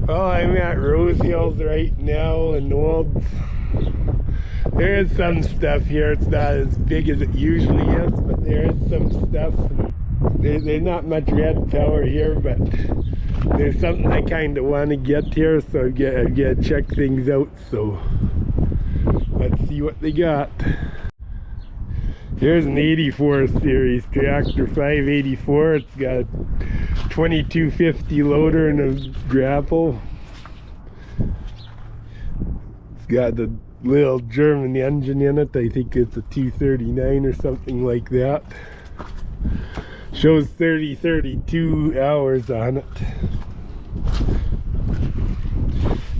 Well, I'm at Rosehill right now in Olds. There is some stuff here. It's not as big as it usually is, but there is some stuff. There's not much red power here, but there's something I kind of want to get here, so I gotta check things out. So let's see what they got. Here's an 84 series tractor, 584. It's got a 2250 loader and a grapple. It's got the little German engine in it. I think it's a 239 or something like that. Shows 32 hours on it.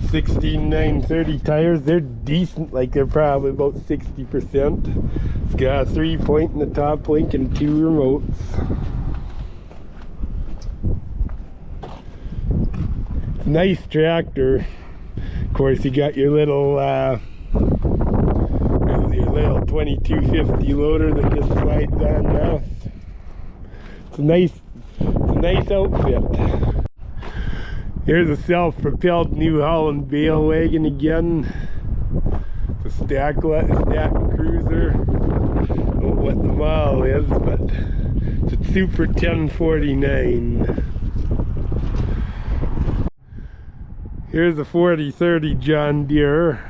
16,930 tires. They're decent, like they're probably about 60%. It's got a 3-point in the top link and 2 remotes. It's a nice tractor. Of course, you got your little 2250 loader that just slides on now. It's a nice outfit. Here's a self-propelled New Holland Bale wagon again. It's a stack cruiser. I don't know what the model is, but it's a Super 1049. Here's a 4030 John Deere.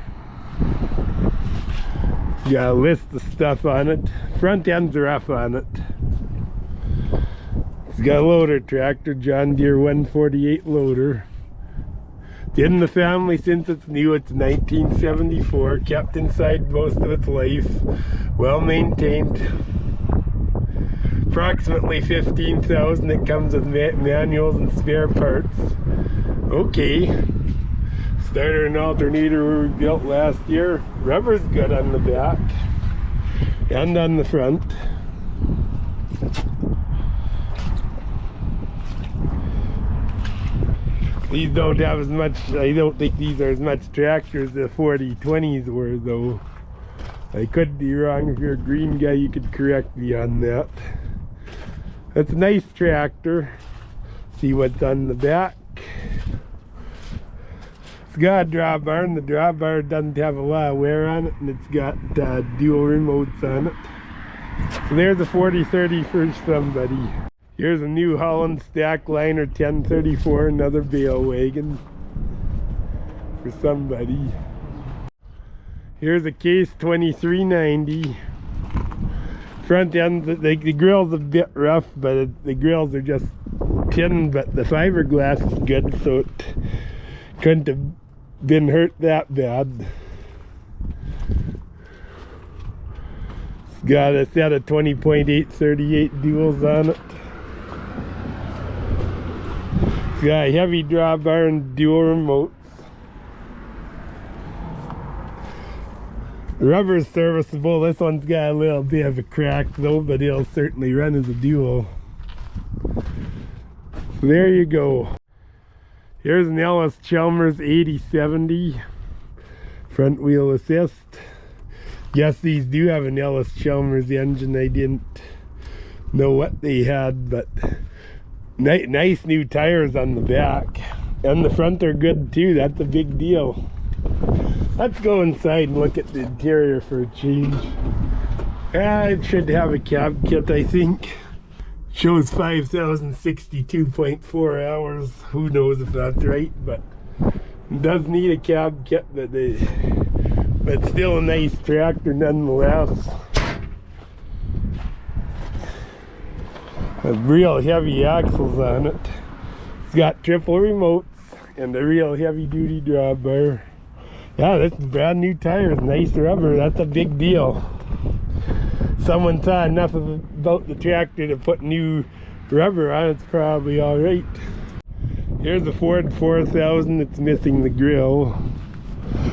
Got a list of stuff on it. Front end's rough on it. It's got a loader tractor, John Deere 148 loader. It's in the family since it's new. It's 1974, kept inside most of its life, well maintained. Approximately 15,000. It comes with manuals and spare parts. Okay. Starter and alternator we built last year. Rubber's good on the back and on the front. These don't have as much, I don't think these are as much tractors as the 4020s were though. I could be wrong. If you're a green guy, you could correct me on that. That's a nice tractor. See what's on the back. It's got a drawbar. The drawbar doesn't have a lot of wear on it, and it's got dual remotes on it. So there's a 4030 for somebody. Here's a New Holland Stack Liner 1034, another Bale wagon for somebody. Here's a Case 2390. Front end, the grill's a bit rough, but the grills are just tin, but the fiberglass is good, so it couldn't have been hurt that bad. It's got a set of 20.838 duals on it. It's got a heavy drawbar and dual remotes. The rubber's serviceable. This one's got a little bit of a crack though, but it'll certainly run as a dual. So there you go. Here's an Allis Chalmers 8070 front wheel assist. Yes, these do have an Allis Chalmers engine. I didn't know what they had, but nice new tires on the back. And the front are good too. That's a big deal. Let's go inside and look at the interior for a change. It should have a cab kit, I think. Shows 5,062.4 hours. Who knows if that's right, but it does need a cab kit, but still a nice tractor nonetheless. Real heavy axles on it. It's got triple remotes and a real heavy duty drawbar. Yeah, this is brand new tires, nice rubber. That's a big deal. Someone saw enough about the tractor to put new rubber on. It's probably all right. Here's a Ford 4000. It's missing the grill.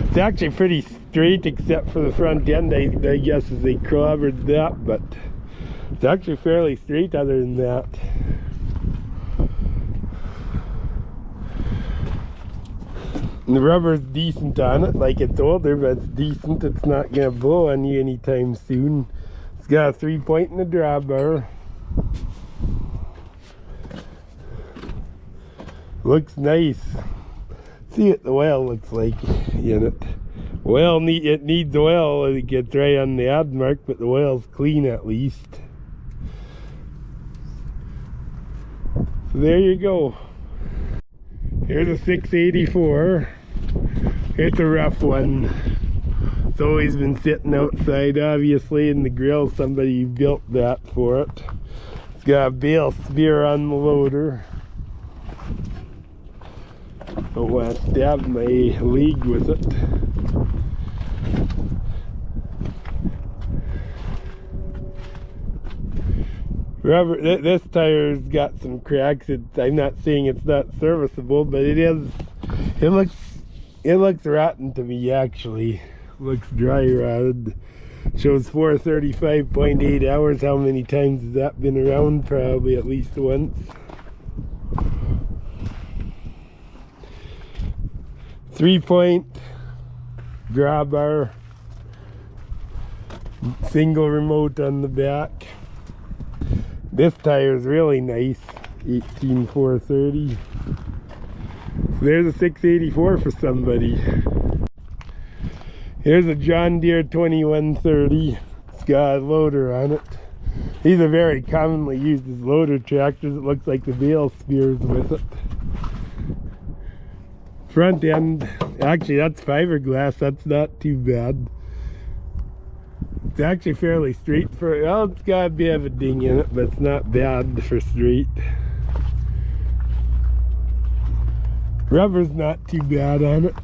It's actually pretty straight except for the front end. I guess as they clobbered that, but it's actually fairly straight other than that. And the rubber's decent on it, like it's older, but it's decent. It's not gonna blow on you anytime soon. It's got a 3-point in the drawbar. Looks nice. See what the oil looks like in it. Oil, it needs oil. It gets right on the odd mark, but the oil's clean at least. So there you go. Here's a 684. It's a rough one. It's always been sitting outside, obviously, in the grill. Somebody built that for it. It's got a Bale spear on the loader. Don't want to stab my leg with it. Rubber, this tire's got some cracks. I'm not saying it's not serviceable, but it is. It looks rotten to me, actually. Looks dry rotted. Shows 435.8 hours. How many times has that been around? Probably at least once. Three-point drawbar. Single remote on the back. This tire is really nice. 18430. There's a 684 for somebody. Here's a John Deere 2130. It's got a loader on it. These are very commonly used as loader tractors. It looks like the Bale spears with it. Front end, actually that's fiberglass. That's not too bad. It's actually fairly straight for, well, it's got a bit of a ding in it, but it's not bad for straight. Rubber's not too bad on it.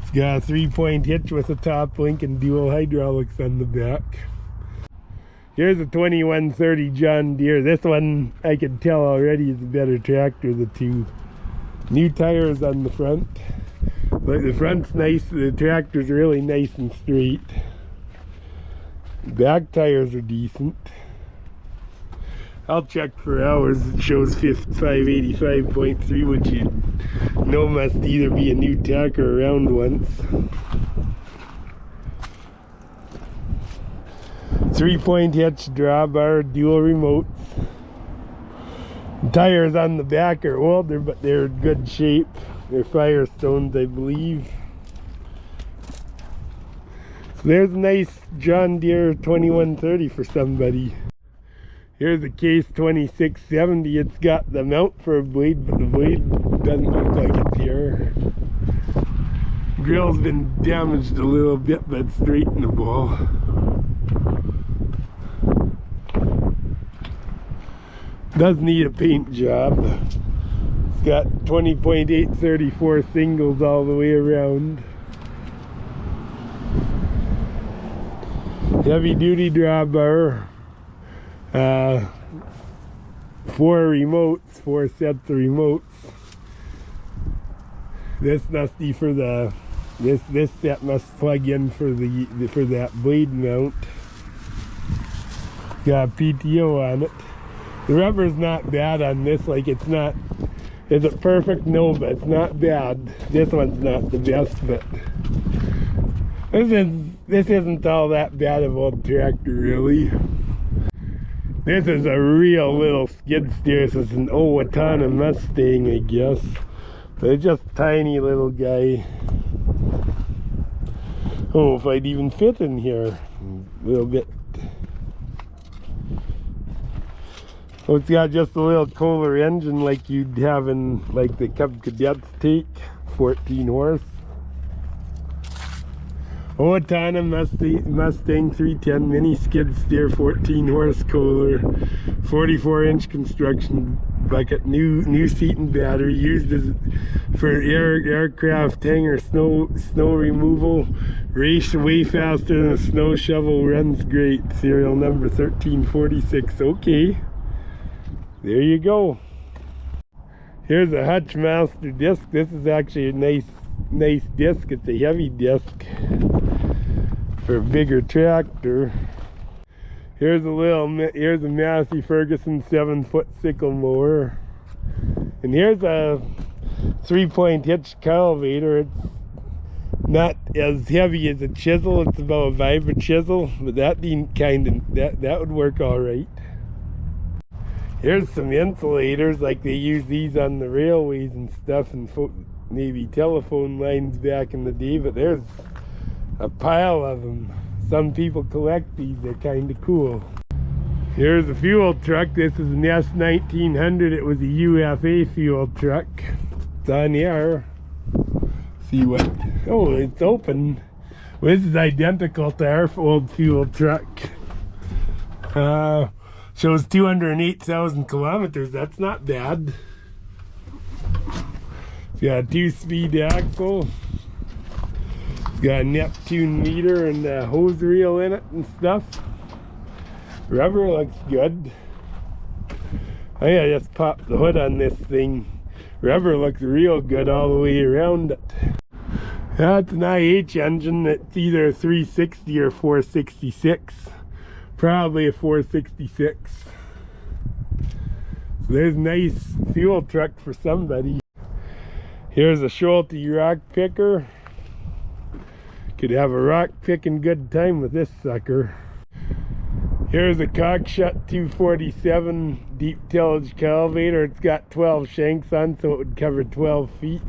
It's got a 3-point hitch with a top link and dual hydraulics on the back. Here's a 2130 John Deere. This one I can tell already is a better tractor of the two. New tires on the front. But the front's nice, the tractor's really nice and straight. Back tires are decent. I'll check for hours. It shows 585.3, which you know must either be a new tack or around once. 3-point hitch, drawbar, dual remotes. The tires on the back are older, but they're in good shape. They're Firestones, I believe. So there's a nice John Deere 2130 for somebody. Here's a Case 2670. It's got the mount for a blade, but the blade doesn't look like it's here. Grill's been damaged a little bit, but it's straightenable. Does need a paint job. It's got 20.834 singles all the way around. Heavy duty drawbar. 4 remotes, 4 sets of remotes. This must be for the this set must plug in for that blade mount. Got a PTO on it. The rubber's not bad on this. Like, it's not. Is it perfect? No, but it's not bad. This one's not the best, but this isn't all that bad of a tractor, really. This is a real little skid steer. This is an Owatonna Mustang, I guess. But it's just a tiny little guy. Oh, if I'd even fit in here a little bit. So it's got just a little Kohler engine like you'd have in like the Cub Cadets take, 14 horse. Owatonna Mustang 310 mini skid steer, 14 horse Kohler, 44-inch construction bucket, new seat and battery, used as for aircraft hangar snow removal, race way faster than a snow shovel, runs great. Serial number 1346. Okay, there you go. Here's a Hutch Master disc. This is actually a nice disc. It's a heavy disc for a bigger tractor. Here's a Massey Ferguson 7-foot sickle mower. And here's a 3-point hitch cultivator. It's not as heavy as a chisel. It's about a vibra chisel, but that would work all right. Here's some insulators, like they use these on the railways and stuff, and maybe telephone lines back in the day, but there's a pile of them. Some people collect these, they're kind of cool. Here's a fuel truck. This is an S1900. It was a UFA fuel truck. It's on here. See what? Oh, it's open. Well, this is identical to our old fuel truck. Shows 208,000 kilometers. That's not bad. It's got a 2-speed axle. It's got a Neptune meter and a hose reel in it and stuff. Rubber looks good. I think I just popped the hood on this thing. Rubber looks real good all the way around it. That's an IH engine. It's either a 360 or 466. Probably a 466. So there's a nice fuel truck for somebody. Here's a Schulte rock picker. Could have a rock picking good time with this sucker. Here's a Cockshut 247 deep tillage cultivator. It's got 12 shanks on, so it would cover 12 feet.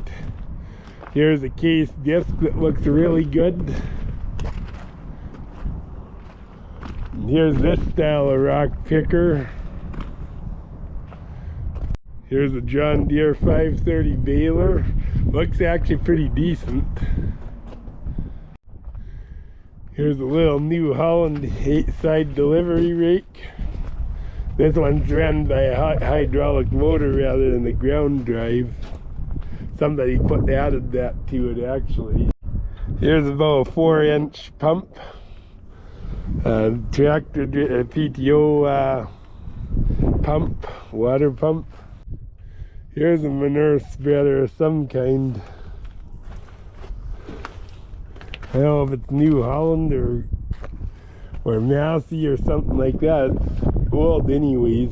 Here's a case disc that looks really good. And here's this style of rock picker. Here's a John Deere 530 baler. Looks actually pretty decent. Here's a little New Holland 8-side delivery rake. This one's run by a hydraulic motor rather than the ground drive. Somebody added that to it actually. Here's about a 4-inch pump. Tractor PTO pump, water pump. Here's a manure spreader of some kind. I don't know if it's New Holland or Massey or something like that. It's old anyways,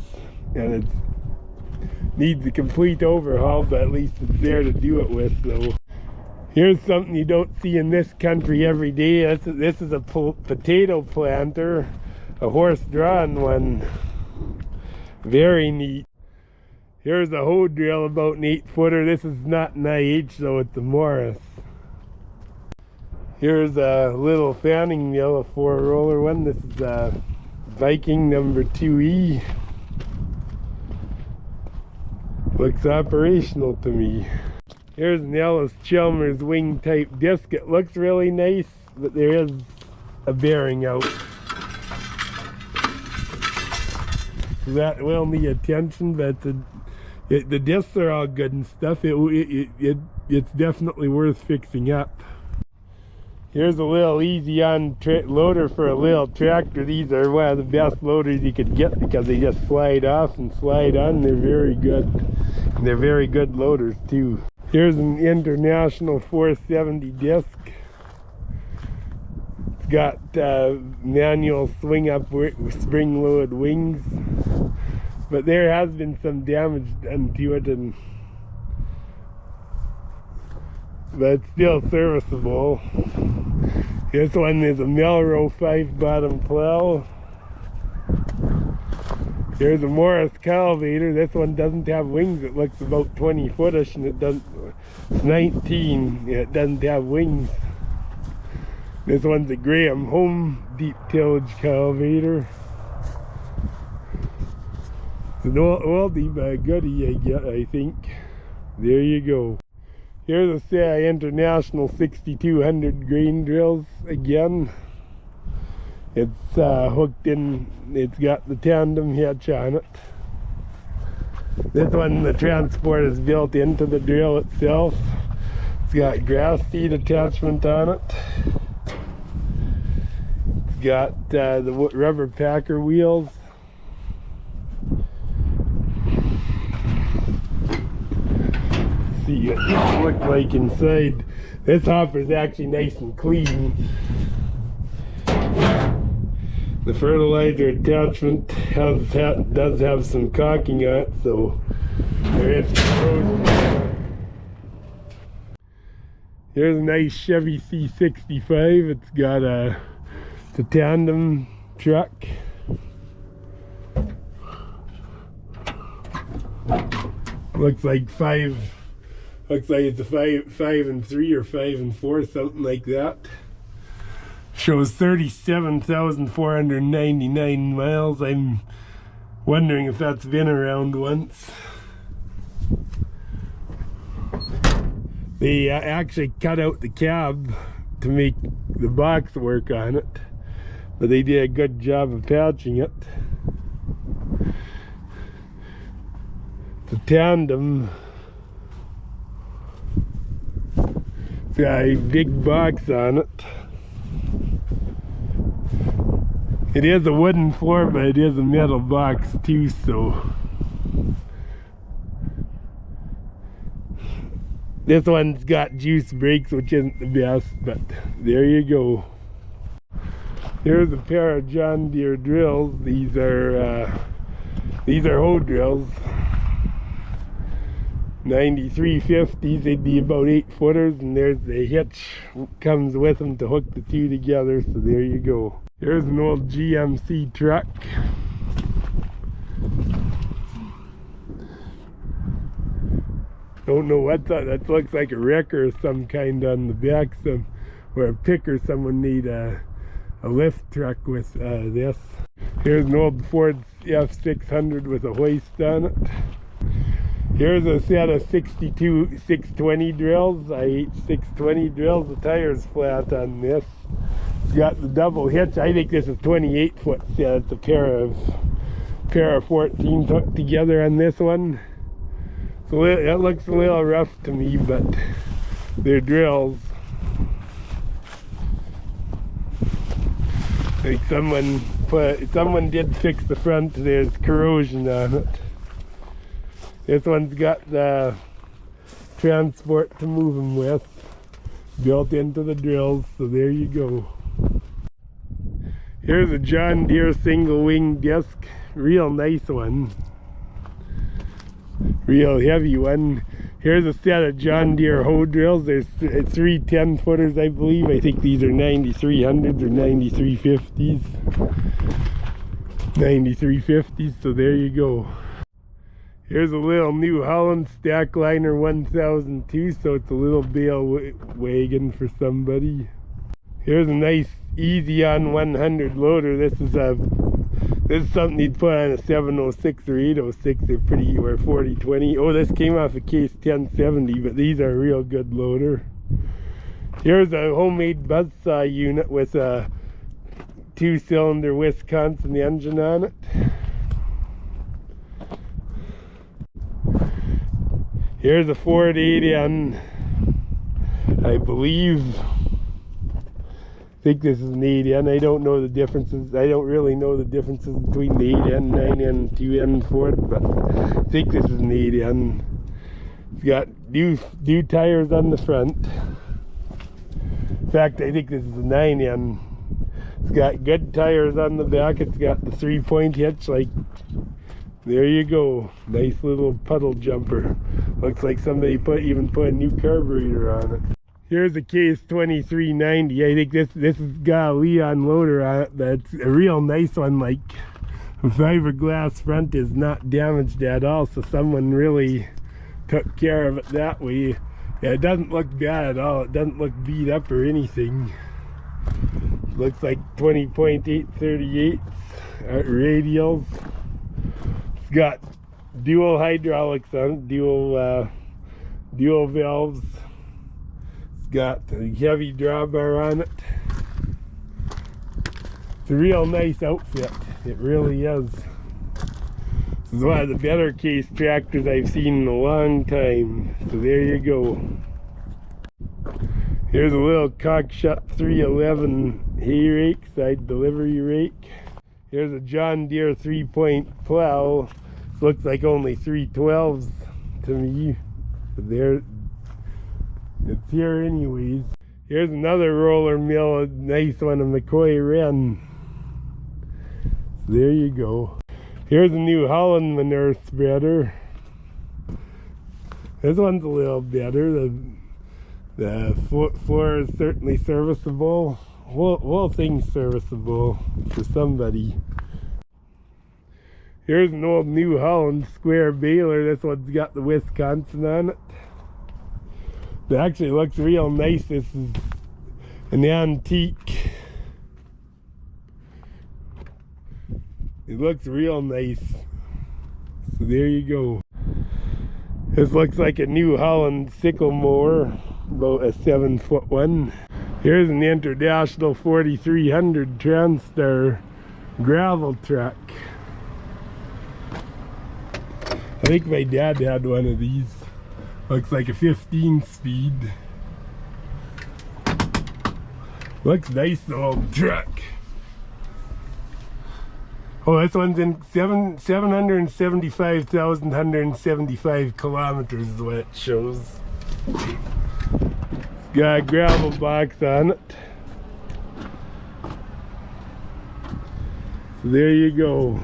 and it needs a complete overhaul, but at least it's there to do it with. So here's something you don't see in this country every day. This is a potato planter, a horse-drawn one. Very neat. Here's a hoe drill, about an 8-footer. This is not an IH though, it's a Morris. Here's a little fanning mill, a 4-roller one. This is a Viking number 2E. Looks operational to me. Here's an Allis Chalmers wing type disc. It looks really nice, but there is a bearing out. So that will need attention, but the discs are all good and stuff. It's definitely worth fixing up. Here's a little easy on loader for a little tractor. These are one of the best loaders you could get because they just slide off and slide on. They're very good. And they're very good loaders too. Here's an International 470 disc. It's got manual swing up spring loaded wings. But there has been some damage done to it, but it's still serviceable. This one is a Melrow 5 bottom plow. Here's a Morris cultivator. This one doesn't have wings. It looks about 20-footish, and it doesn't. It's 19. Yeah, it doesn't have wings. This one's a Graham Home deep tillage cultivator. It's an oldie but a goodie, I think. There you go. Here's a International 6200 grain drills again. It's hooked in, it's got the tandem hitch on it. This one, the transport is built into the drill itself. It's got grass seed attachment on it. It's got the rubber packer wheels. See what it looks like inside. This hopper is actually nice and clean. The fertilizer attachment does have some caulking on it, so there is corrosion. Here's a nice Chevy C65. It's got it's a tandem truck. Looks like it's a 5 and 3 or 5 and 4, something like that. Shows 37,499 miles. I'm wondering if that's been around once. They actually cut out the cab to make the box work on it, but they did a good job of patching it. It's a tandem. It's got a big box on it. It is a wooden floor, but it is a metal box too, so this one's got juice brakes, which isn't the best, but there you go. Here's a pair of John Deere drills. These are hoe drills. 9350s. They'd be about 8-footers, and there's the hitch comes with them to hook the two together. So there you go. Here's an old GMC truck. Don't know what that looks like, a wrecker of some kind on the back, or a picker. Someone need a lift truck with this. Here's an old Ford F600 with a hoist on it. Here's a set of 62 620 drills, IH 620 drills. The tire's flat on this. It's got the double hitch. I think this is 28-foot set. It's a pair of 14 hooked together on this one. So it looks a little rough to me, but they're drills. Like someone did fix the front. There's corrosion on it. This one's got the transport to move them with built into the drills, so there you go. Here's a John Deere single wing disc, real nice one, real heavy one. Here's a set of John Deere hoe drills. There's 3 10-footers, I believe. I think these are 9300s or 9350s. 9350s, so there you go. Here's a little New Holland Stack Liner 1002, so it's a little Bale wagon for somebody. Here's a nice Easy on 100 loader. This is something you'd put on a 706 or 806. They're pretty, or 4020. Oh, this came off a case 1070, but these are a real good loader. Here's a homemade buzzsaw unit with a 2-cylinder Wisconsin engine on it. Here's a Ford 8N, I believe. I think this is an 8N. I don't know the differences. I don't really know the differences between the 8N, 9N, 2N Ford, but I think this is an 8N. It's got new tires on the front. In fact, I think this is a 9N. It's got good tires on the back. It's got the 3-point hitch. Like, there you go. Nice little puddle jumper. Looks like somebody even put a new carburetor on it. Here's a case 2390. I think this has got a Leon loader on it. That's a real nice one. Like, the fiberglass front is not damaged at all, so someone really took care of it that way. Yeah, it doesn't look bad at all. It doesn't look beat up or anything. Looks like 20.838 radials. It's got dual hydraulics on it, dual valves. It's got a heavy drawbar on it. It's a real nice outfit. It really is. This is one of the better case tractors I've seen in a long time. So there you go. Here's a little Cockshut 311 hay rake, side delivery rake. Here's a John Deere 3-point plow. This looks like only 312s to me. But there, it's here anyways. Here's another roller mill, a nice one, a McCoy Wren. So there you go. Here's a New Holland manure spreader. This one's a little better. The floor is certainly serviceable. Whole thing's serviceable for somebody. Here's an old New Holland square baler. This one's got the Wisconsin on it. It actually looks real nice. This is an antique. It looks real nice. So there you go. This looks like a New Holland sickle mower, about a 7-foot one. Here's an International 4300 Transtar gravel truck. I think my dad had one of these. Looks like a 15-speed. Looks nice, the old truck. Oh, this one's in 775,175 kilometers is what it shows. Got a gravel box on it. So there you go.